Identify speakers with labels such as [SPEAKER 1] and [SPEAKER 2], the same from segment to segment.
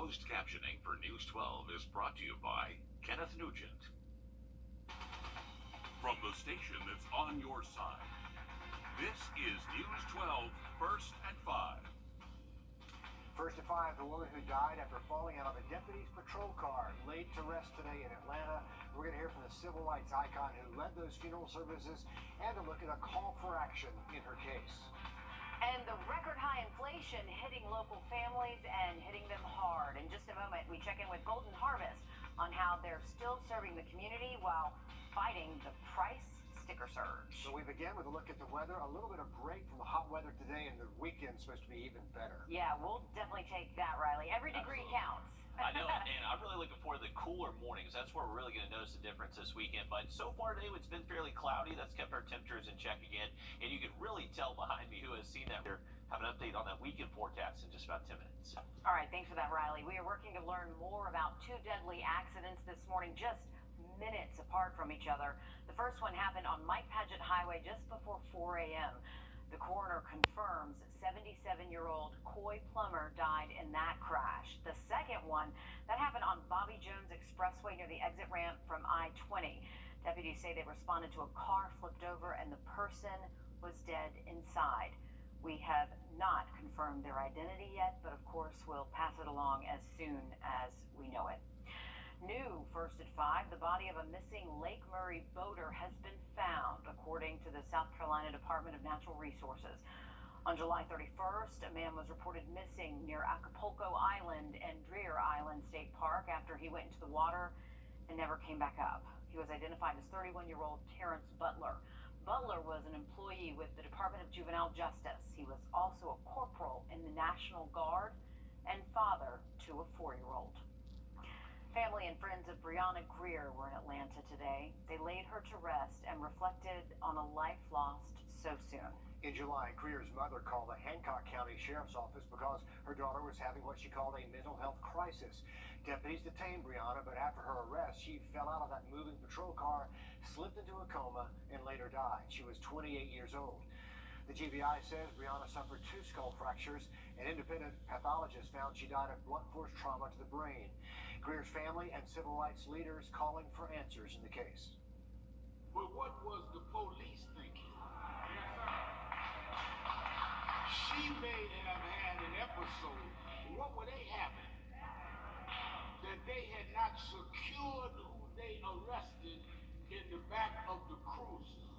[SPEAKER 1] Closed captioning for News 12 is brought to you by Kenneth Nugent. From the station that's on your side, this is News 12, First at 5.
[SPEAKER 2] First at 5, the woman who died after falling out of a deputy's patrol car, laid to rest today in Atlanta. We're going to hear from the civil rights icon who led those funeral services and a look at a call for action in her case.
[SPEAKER 3] And the record high inflation hitting local families and hitting them hard. In just a moment, we check in with Golden Harvest on how they're still serving the community while fighting the price sticker surge.
[SPEAKER 2] So we begin with a look at the weather, a little bit of break from the hot weather today, and the weekend's supposed to be even better.
[SPEAKER 3] Yeah, we'll definitely take that, Riley. Every degree counts.
[SPEAKER 4] I know, and I'm really looking forward to the cooler mornings. That's where we're really going to notice the difference this weekend. But so far today, it's been fairly cloudy. That's kept our temperatures in check again. And you can really tell behind me who has seen that. We'll have an update on that weekend forecast in just about 10 minutes.
[SPEAKER 3] All right, thanks for that, Riley. We are working to learn more about two deadly accidents this morning, just minutes apart from each other. The first one happened on Mike Paget Highway just before 4 a.m. The coroner confirms 77-year-old Coy Plummer died in that crash. The second one, that happened on Bobby Jones Expressway near the exit ramp from I-20. Deputies say they responded to a car flipped over and the person was dead inside. We have not confirmed their identity yet, but of course we'll pass it along as soon as we know it. New first at 5, the body of a missing Lake Murray boater has been found, according to the South Carolina Department of Natural Resources. On July 31st, a man was reported missing near Acapulco Island and Dreher Island State Park after he went into the water and never came back up. He was identified as 31-year-old Terrence Butler. Butler was an employee with the Department of Juvenile Justice. He was also a corporal in the National Guard and father to a 4-year-old. Family and friends of Breonna Greer were in Atlanta today. They laid her to rest and reflected on a life lost so soon.
[SPEAKER 2] In July, Greer's mother called the Hancock County Sheriff's Office because her daughter was having what she called a mental health crisis. Deputies detained Breonna, but after her arrest, she fell out of that moving patrol car, slipped into a coma, and later died. She was 28 years old. The GBI says Breonna suffered 2 skull fractures. An independent pathologist found she died of blunt force trauma to the brain. Greer's family and civil rights leaders calling for answers in the case.
[SPEAKER 5] But what was the police thinking? She may have had an episode. What were they having? That they had not secured who they arrested in the back of the cruiser.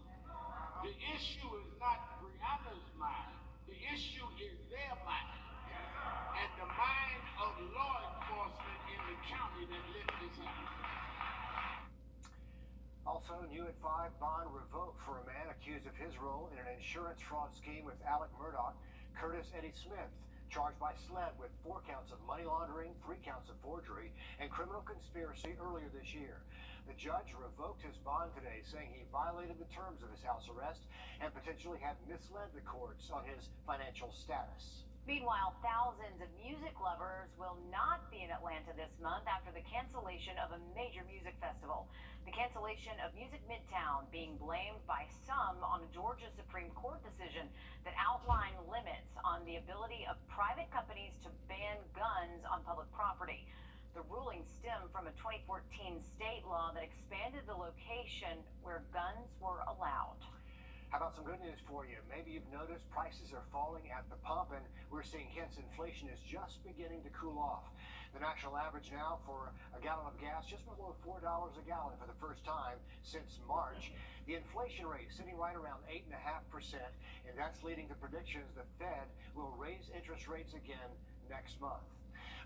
[SPEAKER 5] The issue is not Breonna's mind. The issue is their mind. And the mind of law enforcement in the county that lit this up.
[SPEAKER 2] Also new at 5, bond revoked for a man accused of his role in an insurance fraud scheme with Alec Murdaugh. Curtis Eddie Smith, charged by SLED with 4 counts of money laundering, 3 counts of forgery, and criminal conspiracy earlier this year. The judge revoked his bond today, saying he violated the terms of his house arrest and potentially had misled the courts on his financial status.
[SPEAKER 3] Meanwhile, thousands of music lovers will not be in Atlanta this month after the cancellation of a major music festival. The cancellation of Music Midtown being blamed by some on a Georgia Supreme Court decision that outlined limits on the ability of private companies to ban guns on public property. The ruling stemmed from a 2014 state law that expanded the location where guns were allowed.
[SPEAKER 2] How about some good news for you? Maybe you've noticed prices are falling at the pump, and we're seeing hints inflation is just beginning to cool off. The national average now for a gallon of gas just below $4 a gallon for the first time since March. The inflation rate sitting right around 8.5%, and that's leading to predictions the Fed will raise interest rates again next month.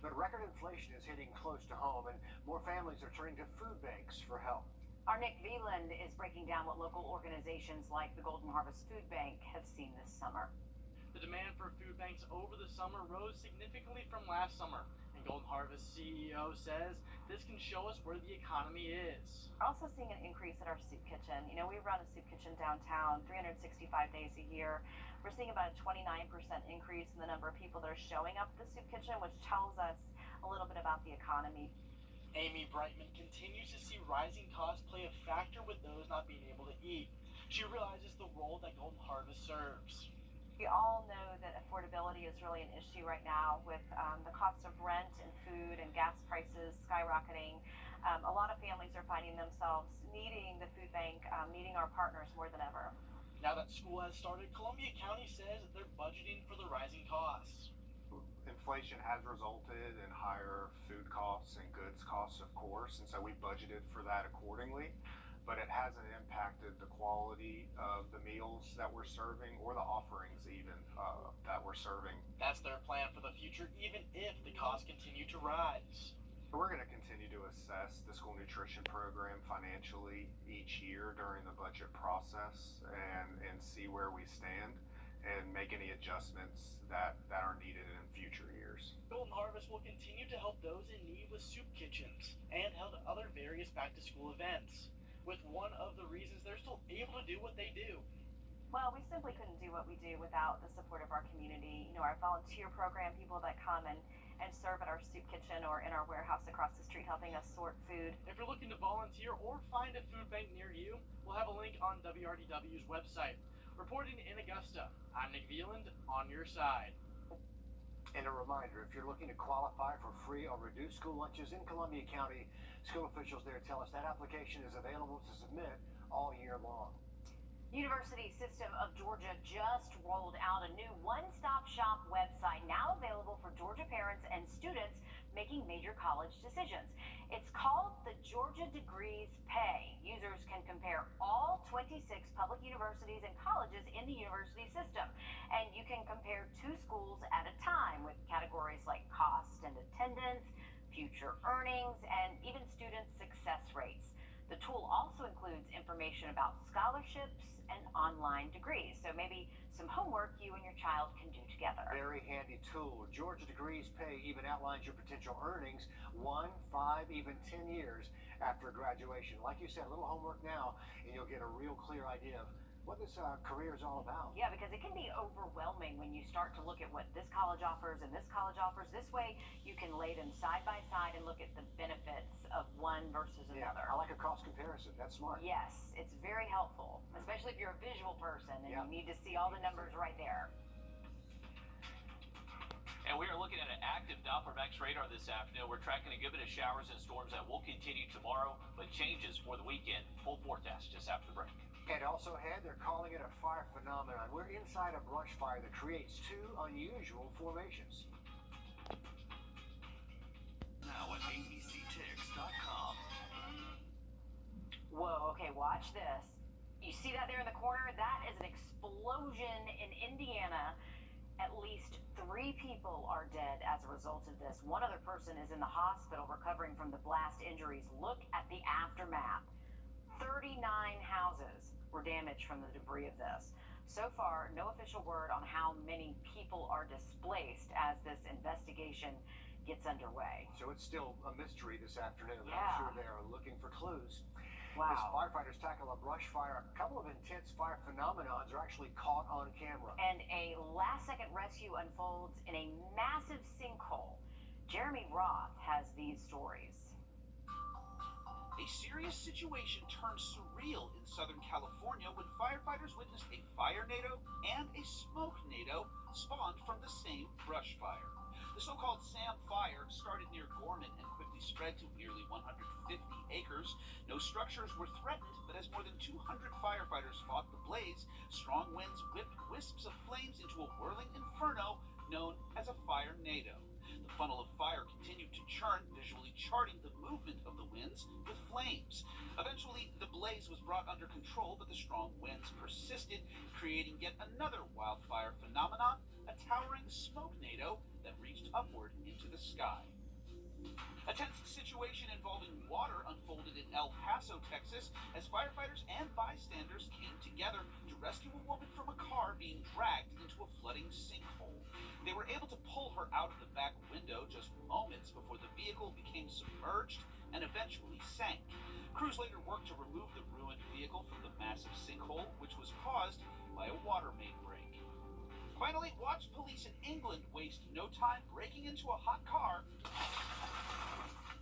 [SPEAKER 2] But record inflation is hitting close to home, and more families are turning to food banks for help.
[SPEAKER 3] Our Nick Veland is breaking down what local organizations like the Golden Harvest Food Bank have seen this summer.
[SPEAKER 6] The demand for food banks over the summer rose significantly from last summer, and Golden Harvest CEO says this can show us where the economy is.
[SPEAKER 7] We're also seeing an increase at our soup kitchen. You know, we run a soup kitchen downtown 365 days a year. We're seeing about a 29% increase in the number of people that are showing up at the soup kitchen, which tells us a little bit about the economy.
[SPEAKER 6] Amy Brightman continues to see rising costs play a factor with those not being able to eat. She realizes the role that Golden Harvest serves.
[SPEAKER 7] We all know that affordability is really an issue right now with the cost of rent and food and gas prices skyrocketing. A lot of families are finding themselves needing the food bank, needing our partners more than ever.
[SPEAKER 6] Now that school has started, Columbia County says that they're budgeting for the rising costs.
[SPEAKER 8] Inflation has resulted in higher food costs and goods costs, of course, and so we budgeted for that accordingly. But it hasn't impacted the quality of the meals that we're serving or the offerings even that we're serving.
[SPEAKER 6] That's their plan for the future, even if the costs continue to rise.
[SPEAKER 8] We're going to continue to assess the school nutrition program financially each year during the budget process and see where we stand and make any adjustments that are needed in future years.
[SPEAKER 6] Golden Harvest will continue to help those in need with soup kitchens and held other various back-to-school events. With one of the reasons they're still able to do what they do.
[SPEAKER 7] Well, we simply couldn't do what we do without the support of our community. You know, our volunteer program, people that come and serve at our soup kitchen or in our warehouse across the street helping us sort food.
[SPEAKER 6] If you're looking to volunteer or find a food bank near you, we'll have a link on WRDW's website. Reporting in Augusta, I'm Nick Veland on your side.
[SPEAKER 2] And a reminder, if you're looking to qualify for free or reduced school lunches in Columbia County, school officials there tell us that application is available to submit all year long.
[SPEAKER 3] University System of Georgia just rolled out a new one-stop shop website now available for Georgia parents and students making major college decisions. It's called the Georgia Degrees Pay. Users can compare all 26 public universities and colleges in the university system, and you can compare 2 schools at a time with categories like cost and attendance, future earnings, and even student success rates. The tool also includes information about scholarships and online degrees, so maybe some homework you and your child can do together.
[SPEAKER 2] Very handy tool. Georgia Degrees Pay even outlines your potential earnings 1, 5, even 10 years after graduation. Like you said, a little homework now, and you'll get a real clear idea of what this career is all about.
[SPEAKER 3] Yeah, because it can be overwhelming when you start to look at what this college offers and this college offers. This way, you can lay them side by side and look at the benefits of one versus another.
[SPEAKER 2] I like a cost comparison. That's smart.
[SPEAKER 3] Yes, it's very helpful, especially if you're a visual person and you need to see all the numbers right there.
[SPEAKER 4] And we are looking at an active Doppler Max radar this afternoon. We're tracking a good bit of showers and storms that will continue tomorrow, but changes for the weekend. Full forecast just after the break.
[SPEAKER 2] And also ahead, they're calling it a fire phenomenon. We're inside a brush fire that creates 2 unusual formations.
[SPEAKER 1] Now at abctix.com.
[SPEAKER 3] Whoa, okay, watch this. You see that there in the corner? That is an explosion in Indiana. At least 3 people are dead as a result of this. One other person is in the hospital recovering from the blast injuries. Look at the aftermath. 39 houses were damaged from the debris of this. So far, no official word on how many people are displaced as this investigation gets underway.
[SPEAKER 2] So it's still a mystery this afternoon.
[SPEAKER 3] Yeah.
[SPEAKER 2] I'm sure they are looking for clues.
[SPEAKER 3] Wow.
[SPEAKER 2] As firefighters tackle a brush fire, a couple of intense fire phenomenons are actually caught on camera.
[SPEAKER 3] And a last-second rescue unfolds in a massive sinkhole. Jeremy Roth has these stories.
[SPEAKER 9] A serious situation turned surreal in Southern California when firefighters witnessed a fire-nado and a smoke-nado spawned from the same brush fire. The so-called Sam Fire started near Gorman and quickly spread to nearly 150 acres. No structures were threatened, but as more than 200 firefighters fought the blaze, strong winds whipped wisps of flames into a whirling inferno known as a fire-nado. The funnel of fire continued to churn, visually charting the movement of the winds with flames. Eventually, the blaze was brought under control, but the strong winds persisted, creating yet another wildfire phenomenon, a towering smoke-nado that reached upward into the sky. A tense situation involving water unfolded in El Paso, Texas, as firefighters and bystanders came together to rescue a woman from a car being dragged into a flooding sinkhole. They were able to pull her out of the back window just moments before the vehicle became submerged and eventually sank. Crews later worked to remove the ruined vehicle from the massive sinkhole, which was caused by a water main break. Finally, watch police in England waste no time breaking into a hot car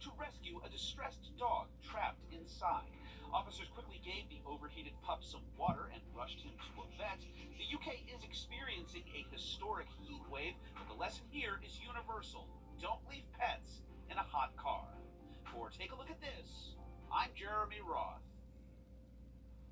[SPEAKER 9] to rescue a distressed dog trapped inside. Officers quickly gave the overheated pup some water and rushed him to a vet. The UK is experiencing a historic heat wave, but the lesson here is universal. Don't leave pets in a hot car. For Take a Look at This, I'm Jeremy Roth.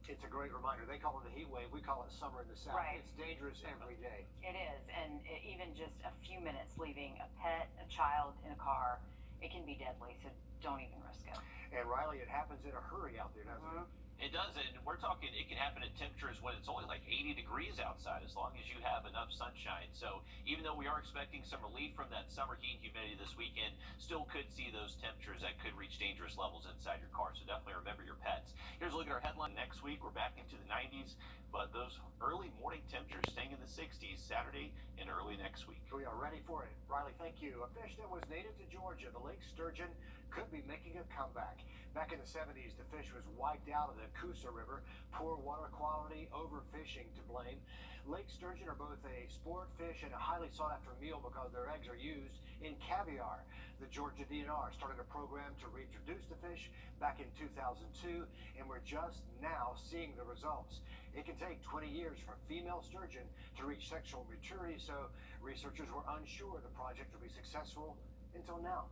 [SPEAKER 2] It's a great reminder. They call it a heat wave. We call it summer in the South.
[SPEAKER 3] Right.
[SPEAKER 2] It's dangerous every day.
[SPEAKER 3] It is, and even just a few minutes leaving a pet, a child in a car, it can be deadly, so don't even risk it.
[SPEAKER 2] And Riley, it happens in a hurry out there, doesn't it?
[SPEAKER 4] It does, and we're talking it can happen at temperatures when it's only like 80 degrees outside, as long as you have enough sunshine. So even though we are expecting some relief from that summer heat and humidity this weekend, still could see those temperatures that could reach dangerous levels inside your car. So definitely remember your pets. Here's a look at our headline. Next week, we're back into the 90s, but those early morning temperatures staying in the 60s Saturday and early next week.
[SPEAKER 2] We are ready for it. Riley, thank you. A fish that was native to Georgia, the lake sturgeon, could be making a comeback. Back in the 70s, the fish was wiped out of the Coosa River. Poor water quality, overfishing to blame. Lake sturgeon are both a sport fish and a highly sought-after meal because their eggs are used in caviar. The Georgia DNR started a program to reintroduce the fish back in 2002, and we're just now seeing the results. It can take 20 years for female sturgeon to reach sexual maturity, so researchers were unsure the project would be successful until now.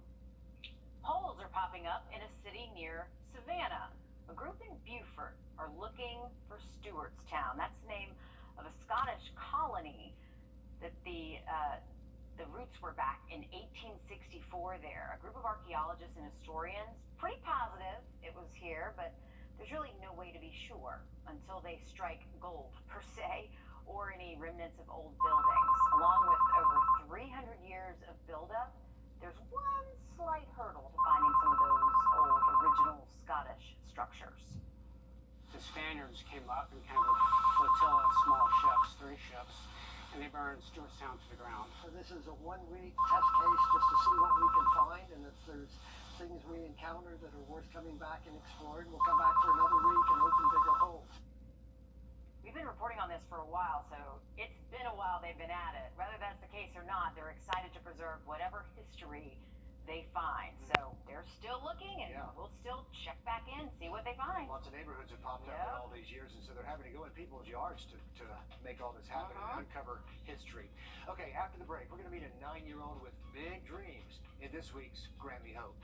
[SPEAKER 3] Polls are popping up in a city near Savannah. A group in Beaufort are looking for Stewartstown. That's the name of a Scottish colony that the roots were back in 1864 there. A group of archaeologists and historians, pretty positive it was here, but there's really no way to be sure until they strike gold, per se, or any remnants of old buildings. Along with over 300 years of buildup, there's one slight hurdle to finding some of those old original Scottish structures.
[SPEAKER 10] The Spaniards came up in kind of a flotilla of small ships, 3 ships, and they burned Stewartstown to the ground.
[SPEAKER 2] So this is a one-week test case just to see what we can find, and if there's things we encounter that are worth coming back and exploring, we'll come back for another week and open bigger holes.
[SPEAKER 3] We've been reporting on this for a while, so it's been a while they've been at it. Whether that's the case or not, they're excited to preserve whatever history they find. So they're still looking, and we'll still check back in, see what they find.
[SPEAKER 2] Lots of neighborhoods have popped up in all these years, and so they're having to go in people's yards to make all this happen and uncover history. Okay, after the break, we're going to meet a 9-year-old with big dreams in this week's Grammy Hope.